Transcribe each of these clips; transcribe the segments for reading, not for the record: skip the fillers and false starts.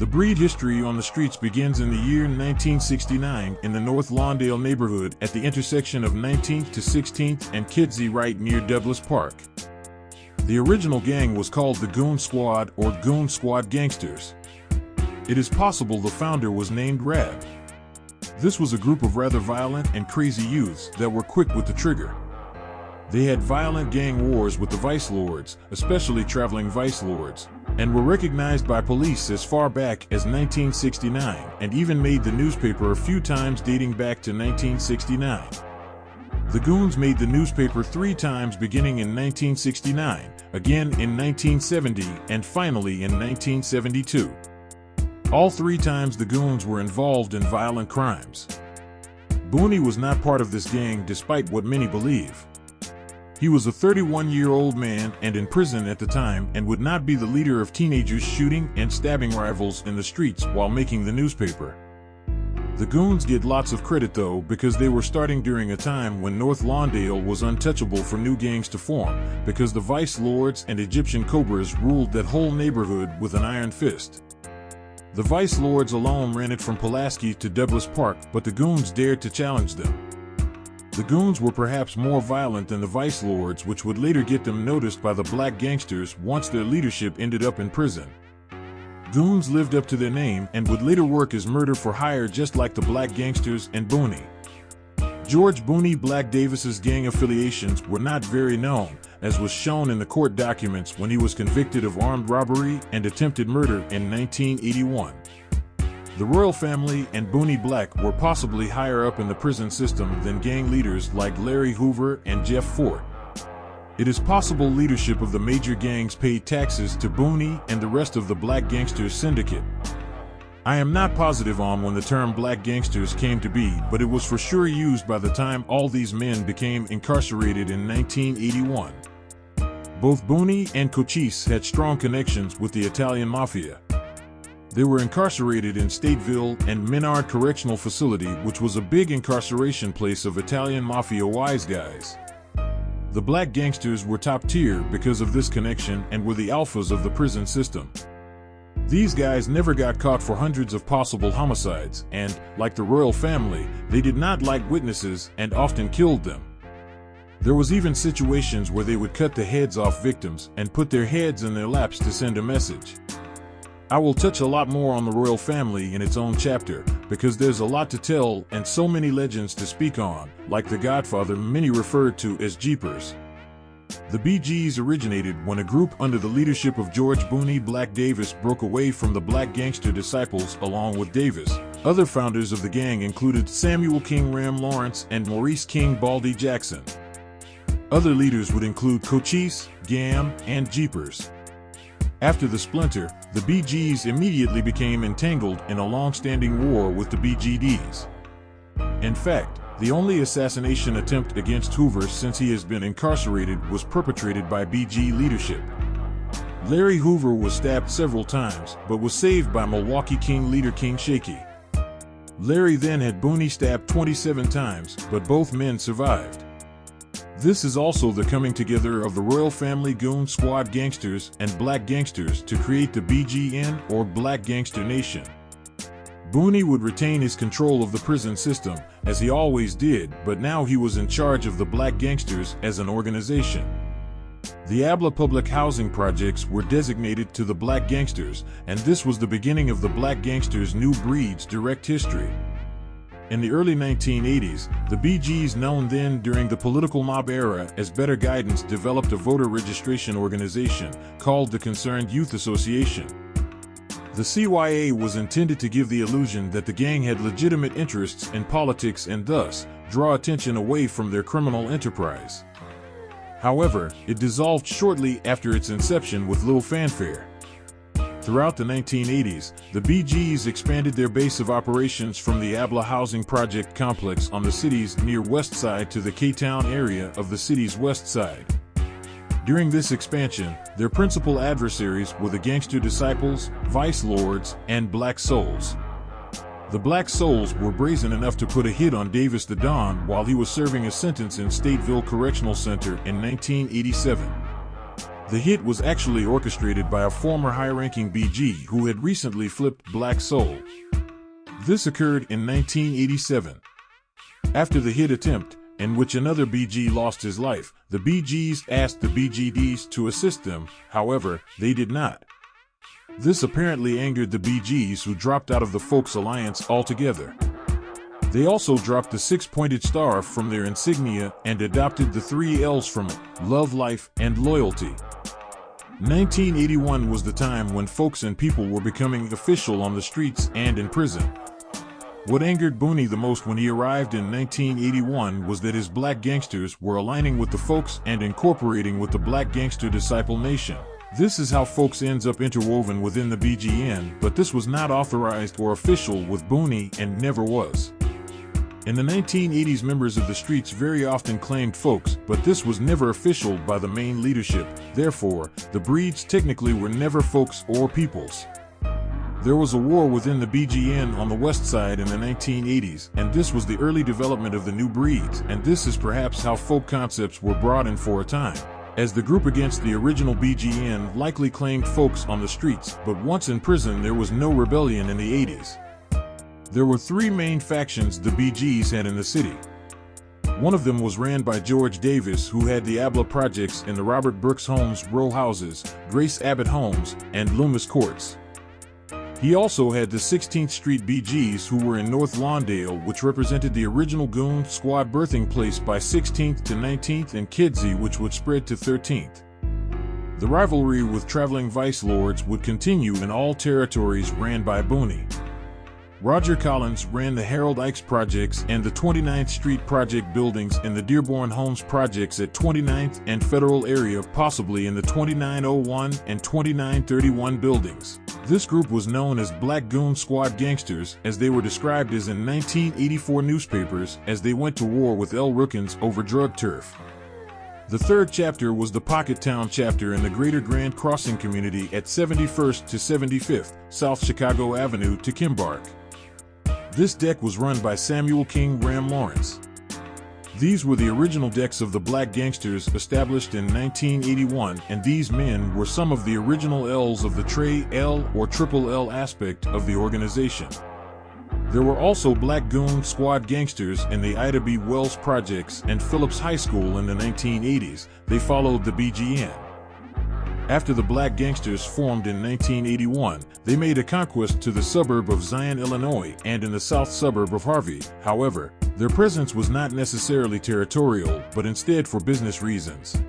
The breed history on the streets begins in the year 1969 in the North Lawndale neighborhood at the intersection of 19th to 16th and Kitsy right near Douglas Park. The original gang was called the Goon Squad or Goon Squad Gangsters. It is possible the founder was named Rab. This was a group of rather violent and crazy youths that were quick with the trigger. They had violent gang wars with the vice lords, especially traveling vice lords, and were recognized by police as far back as 1969 and even made the newspaper a few times dating back to 1969. The Goons made the newspaper 3 times beginning in 1969, again in 1970, and finally in 1972. All 3 times the Goons were involved in violent crimes. Boon was not part of this gang despite what many believe. He was a 31-year-old man and in prison at the time and would not be the leader of teenagers shooting and stabbing rivals in the streets while making the newspaper. The Goons get lots of credit though because they were starting during a time when North Lawndale was untouchable for new gangs to form because the vice lords and Egyptian cobras ruled that whole neighborhood with an iron fist. The vice lords alone ran it from Pulaski to Douglas Park, but the Goons dared to challenge them. The Goons were perhaps more violent than the vice lords, which would later get them noticed by the black gangsters once their leadership ended up in prison. Goons lived up to their name and would later work as murder for hire just like the black gangsters and Boon. George Boon Black Davis's gang affiliations were not very known, as was shown in the court documents when he was convicted of armed robbery and attempted murder in 1981. The royal family and Boon Black were possibly higher up in the prison system than gang leaders like Larry Hoover and Jeff Fort. It is possible leadership of the major gangs paid taxes to Boon and the rest of the Black Gangsters syndicate. I am not positive on when the term Black Gangsters came to be, but it was for sure used by the time all these men became incarcerated in 1981. Both Boon and Cochise had strong connections with the Italian Mafia. They were incarcerated in Stateville and Menard Correctional Facility, which was a big incarceration place of Italian Mafia wise guys. The Black Gangsters were top tier because of this connection and were the alphas of the prison system. These guys never got caught for hundreds of possible homicides and, like the royal family, they did not like witnesses and often killed them. There was even situations where they would cut the heads off victims and put their heads in their laps to send a message. I will touch a lot more on the royal family in its own chapter, because there's a lot to tell and so many legends to speak on, like the Godfather many referred to as Jeepers. The BGs originated when a group under the leadership of George Boon Black Davis broke away from the Black Gangster disciples along with Davis. Other founders of the gang included Samuel King Ram Lawrence and Maurice King Baldy Jackson. Other leaders would include Cochise, Gam, and Jeepers. After the splinter, the BGs immediately became entangled in a long-standing war with the BGDs. In fact, the only assassination attempt against Hoover since he has been incarcerated was perpetrated by BG leadership. Larry Hoover was stabbed several times, but was saved by Milwaukee King leader King Shaky. Larry then had Boon stabbed 27 times, but both men survived. This is also the coming together of the royal family Goon Squad Gangsters and Black Gangsters to create the BGN or Black Gangster Nation. Boon would retain his control of the prison system, as he always did, but now he was in charge of the Black Gangsters as an organization. The ABLA public housing projects were designated to the Black Gangsters, and this was the beginning of the Black Gangsters' New Breeds direct history. In the early 1980s, the BGs, known then during the political mob era as Better Guidance, developed a voter registration organization called the Concerned Youth Association. The CYA was intended to give the illusion that the gang had legitimate interests in politics and thus draw attention away from their criminal enterprise. However, it dissolved shortly after its inception with little fanfare. Throughout the 1980s, the BGs expanded their base of operations from the ABLA housing project complex on the city's near west side to the K-Town area of the city's west side. During this expansion, their principal adversaries were the Gangster Disciples, Vice Lords, and Black Souls. The Black Souls were brazen enough to put a hit on Davis the Don while he was serving a sentence in Stateville Correctional Center in 1987. The hit was actually orchestrated by a former high-ranking BG who had recently flipped Black Soul. This occurred in 1987. After the hit attempt, in which another BG lost his life, the BGs asked the BGDs to assist them, however, they did not. This apparently angered the BGs, who dropped out of the Folks Alliance altogether. They also dropped the six-pointed star from their insignia and adopted the 3 L's from it: love, life, and loyalty. 1981 was the time when folks and people were becoming official on the streets and in prison. What angered Booney the most when he arrived in 1981 was that his black gangsters were aligning with the folks and incorporating with the black gangster disciple nation. This is how folks ends up interwoven within the BGN, but this was not authorized or official with Booney and never was. In the 1980s, members of the streets very often claimed folks, but this was never official by the main leadership. Therefore, the breeds technically were never folks or peoples. There was a war within the BGN on the west side in the 1980s, and this was the early development of the new breeds, and this is perhaps how folk concepts were brought in for a time, as the group against the original BGN likely claimed folks on the streets, but once in prison there was no rebellion in the 80s. There were 3 main factions the BGs had in the city. One of them was ran by George Davis, who had the Abla projects in the Robert Brooks Homes row houses, Grace Abbott Homes, and Loomis Courts. He also had the 16th Street BGs, who were in North Lawndale, which represented the original Goon squad birthing place by 16th to 19th, and Kedzie, which would spread to 13th. The rivalry with traveling vice lords would continue in all territories ran by Booney. Roger Collins ran the Harold Ikes projects and the 29th Street project buildings in the Dearborn Homes projects at 29th and Federal area, possibly in the 2901 and 2931 buildings. This group was known as Black Goon Squad Gangsters, as they were described as in 1984 newspapers, as they went to war with El Rookins over drug turf. The third chapter was the Pocket Town chapter in the Greater Grand Crossing community at 71st to 75th, South Chicago Avenue to Kimbark. This deck was run by Samuel King Ram Lawrence. These were the original decks of the Black Gangsters established in 1981, and these men were some of the original L's of the Trey L or Triple L aspect of the organization. There were also Black Goon Squad Gangsters in the Ida B. Wells projects and Phillips High School in the 1980s. They followed the BGN. After the Black Gangsters formed in 1981, they made a conquest to the suburb of Zion, Illinois, and in the south suburb of Harvey. However, their presence was not necessarily territorial, but instead for business reasons.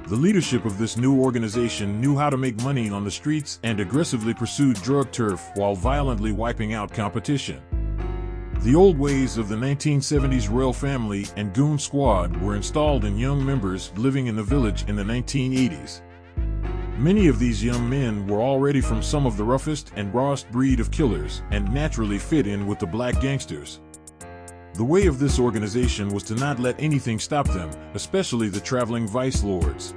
The leadership of this new organization knew how to make money on the streets and aggressively pursued drug turf while violently wiping out competition. The old ways of the 1970s Royal Family and Goon Squad were installed in young members living in the village in the 1980s. Many of these young men were already from some of the roughest and rawest breed of killers and naturally fit in with the Black Gangsters. The way of this organization was to not let anything stop them, especially the traveling vice lords.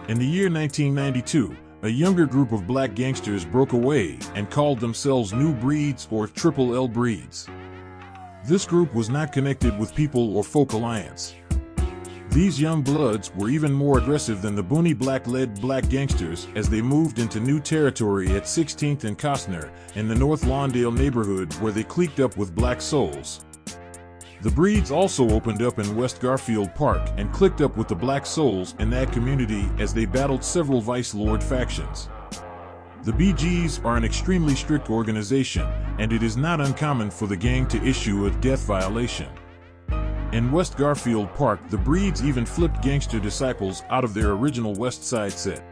In the year 1992, a younger group of Black Gangsters broke away and called themselves New Breeds or Triple L Breeds. This group was not connected with People or Folk Alliance. These young bloods were even more aggressive than the Booney Black-led Black Gangsters, as they moved into new territory at 16th and Costner in the North Lawndale neighborhood, where they cliqued up with Black Souls. The Breeds also opened up in West Garfield Park and clicked up with the Black Souls in that community as they battled several Vice Lord factions. The BGs are an extremely strict organization, and it is not uncommon for the gang to issue a death violation. In West Garfield Park, the Breeds even flipped gangster disciples out of their original West Side set.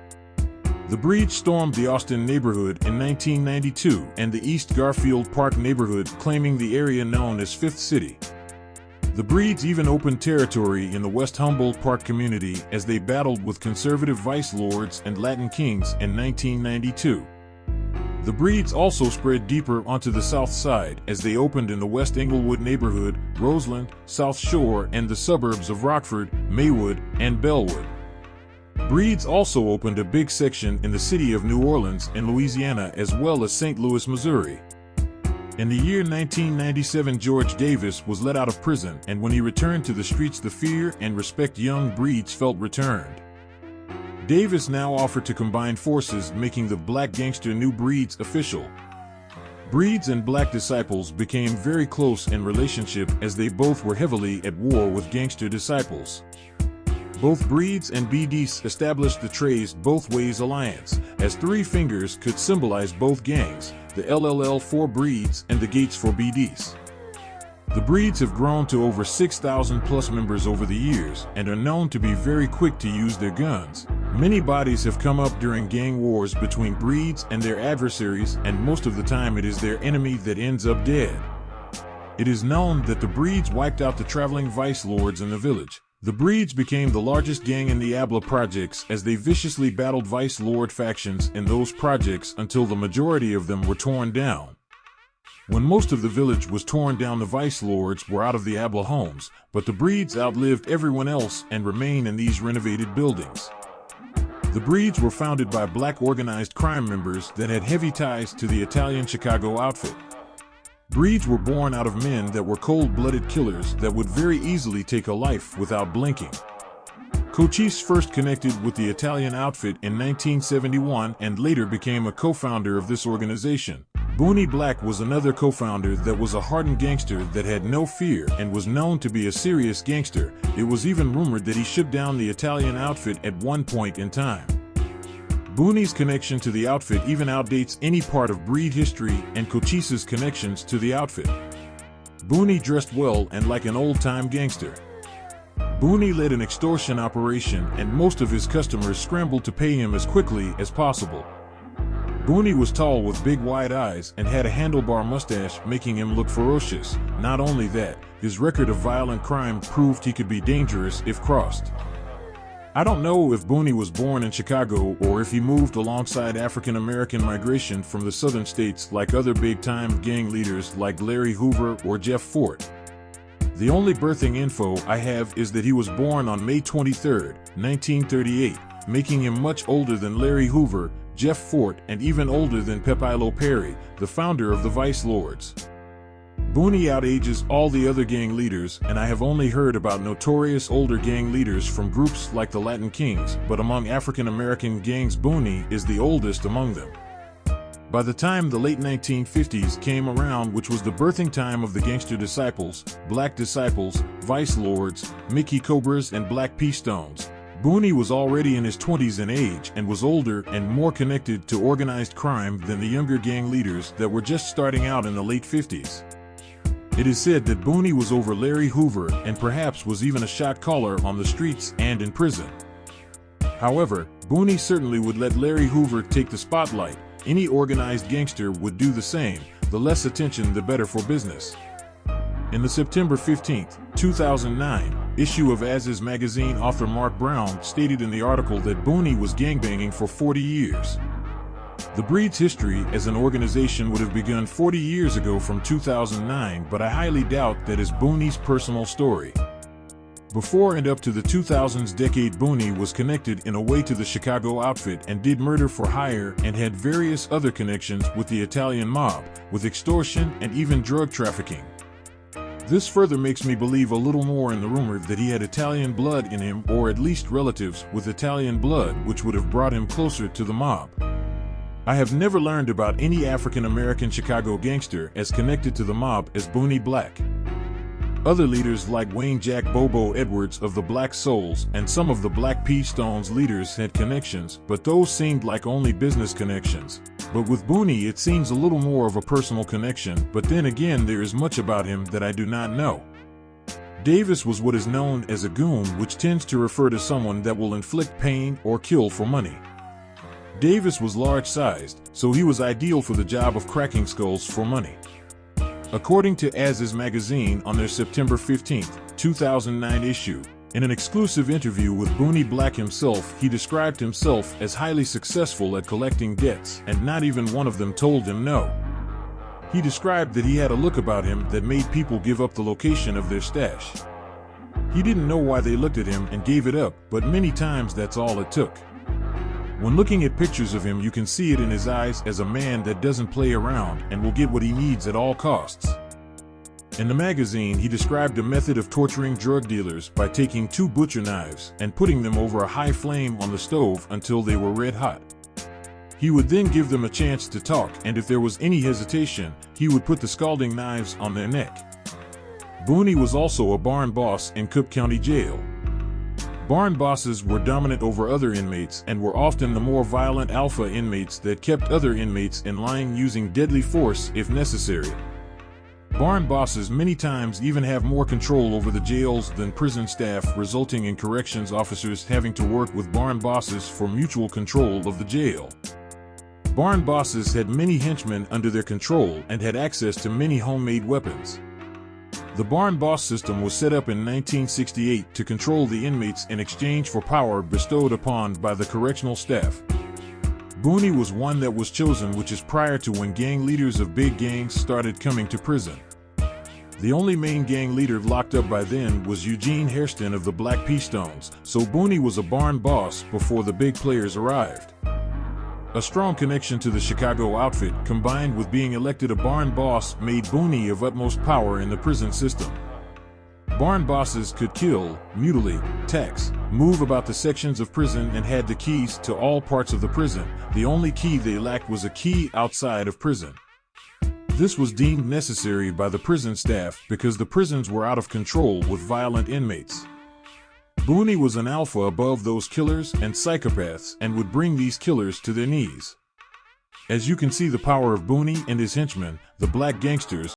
The Breeds stormed the Austin neighborhood in 1992 and the East Garfield Park neighborhood, claiming the area known as Fifth City. The Breeds even opened territory in the West Humboldt Park community as they battled with conservative vice lords and Latin kings in 1992. The Breeds also spread deeper onto the south side as they opened in the West Englewood neighborhood, Roseland, South Shore, and the suburbs of Rockford, Maywood, and Bellwood. Breeds also opened a big section in the city of New Orleans in Louisiana, as well as St. Louis, Missouri. In the year 1997, George Davis was let out of prison, and when he returned to the streets, the fear and respect young Breeds felt returned. Davis now offered to combine forces, making the Black Gangster New Breeds official. Breeds and Black Disciples became very close in relationship as they both were heavily at war with Gangster Disciples. Both Breeds and BDs established the Traced Both Ways alliance, as three fingers could symbolize both gangs, the LLL for Breeds and the Gates for BDs. The Breeds have grown to over 6,000 plus members over the years and are known to be very quick to use their guns. Many bodies have come up during gang wars between Breeds and their adversaries, and most of the time it is their enemy that ends up dead. It is known that the Breeds wiped out the traveling vice lords in the village. The Breeds became the largest gang in the Abla projects as they viciously battled vice lord factions in those projects until the majority of them were torn down. When most of the village was torn down, the vice lords were out of the Abla homes, but the Breeds outlived everyone else and remain in these renovated buildings. The Breeds were founded by Black organized crime members that had heavy ties to the Italian Chicago outfit. Breeds were born out of men that were cold-blooded killers that would very easily take a life without blinking. Cochise first connected with the Italian outfit in 1971 and later became a co-founder of this organization. Boon Black was another co-founder that was a hardened gangster that had no fear and was known to be a serious gangster. It was even rumored that he shut down the Italian outfit at one point in time. Boon's connection to the outfit even outdates any part of Breed history and Cochise's connections to the outfit. Boon dressed well and like an old-time gangster. Boon led an extortion operation and most of his customers scrambled to pay him as quickly as possible. Boon was tall with big wide eyes and had a handlebar mustache, making him look ferocious. Not only that, his record of violent crime proved he could be dangerous if crossed. I don't know if Boon was born in Chicago or if he moved alongside African American migration from the southern states like other big-time gang leaders like Larry Hoover or Jeff Fort. The only birthing info I have is that he was born on May 23, 1938, making him much older than Larry Hoover, Jeff Fort, and even older than Pepilo Perry, the founder of the Vice Lords. Boon outages all the other gang leaders, and I have only heard about notorious older gang leaders from groups like the Latin Kings, but among African American gangs Boon is the oldest among them. By the time the late 1950s came around, which was the birthing time of the Gangster Disciples, Black Disciples, Vice Lords, Mickey Cobras, and Black P. Stones, Boon was already in his 20s in age and was older and more connected to organized crime than the younger gang leaders that were just starting out in the late 50s. It is said that Boon was over Larry Hoover and perhaps was even a shot caller on the streets and in prison. However, Boon certainly would let Larry Hoover take the spotlight. Any organized gangster would do the same. The less attention, the better for business. In the September 15, 2009, issue of Az's magazine, author Mark Brown stated in the article that Boon was gangbanging for 40 years. The Breed's history as an organization would have begun 40 years ago from 2009, but I highly doubt that is Boon's personal story. Before and up to the 2000s decade, Boon was connected in a way to the Chicago outfit and did murder for hire and had various other connections with the Italian mob, with extortion and even drug trafficking. This further makes me believe a little more in the rumor that he had Italian blood in him, or at least relatives with Italian blood, which would have brought him closer to the mob. I have never learned about any African American Chicago gangster as connected to the mob as Boon Black. Other leaders like Wayne Jack Bobo Edwards of the Black Souls and some of the Black P. Stones leaders had connections, but those seemed like only business connections. But with Boon it seems a little more of a personal connection, but then again there is much about him that I do not know. Davis was what is known as a goon, which tends to refer to someone that will inflict pain or kill for money. Davis was large-sized, so he was ideal for the job of cracking skulls for money. According to Az's magazine on their September 15, 2009 issue, in an exclusive interview with Boon Black himself, he described himself as highly successful at collecting debts, and not even one of them told him no. He described that he had a look about him that made people give up the location of their stash. He didn't know why they looked at him and gave it up, but many times that's all it took. When looking at pictures of him, you can see it in his eyes as a man that doesn't play around and will get what he needs at all costs. In the magazine, he described a method of torturing drug dealers by taking 2 butcher knives and putting them over a high flame on the stove until they were red hot. He would then give them a chance to talk, and if there was any hesitation, he would put the scalding knives on their neck. Booney was also a barn boss in Cook County Jail. Barn bosses were dominant over other inmates and were often the more violent alpha inmates that kept other inmates in line, using deadly force if necessary. Barn bosses many times even have more control over the jails than prison staff, resulting in corrections officers having to work with barn bosses for mutual control of the jail. Barn bosses had many henchmen under their control and had access to many homemade weapons. The barn boss system was set up in 1968 to control the inmates in exchange for power bestowed upon by the correctional staff. Booney was one that was chosen, which is prior to when gang leaders of big gangs started coming to prison. The only main gang leader locked up by then was Eugene Hairston of the Black Pea Stones, so Booney was a barn boss before the big players arrived. A strong connection to the Chicago outfit, combined with being elected a barn boss, made Booney of utmost power in the prison system. Barn bosses could kill, mutilate, tax, move about the sections of prison, and had the keys to all parts of the prison. The only key they lacked was a key outside of prison. This was deemed necessary by the prison staff because the prisons were out of control with violent inmates. Booney was an alpha above those killers and psychopaths and would bring these killers to their knees. As you can see the power of Booney and his henchmen, the Black Gangsters,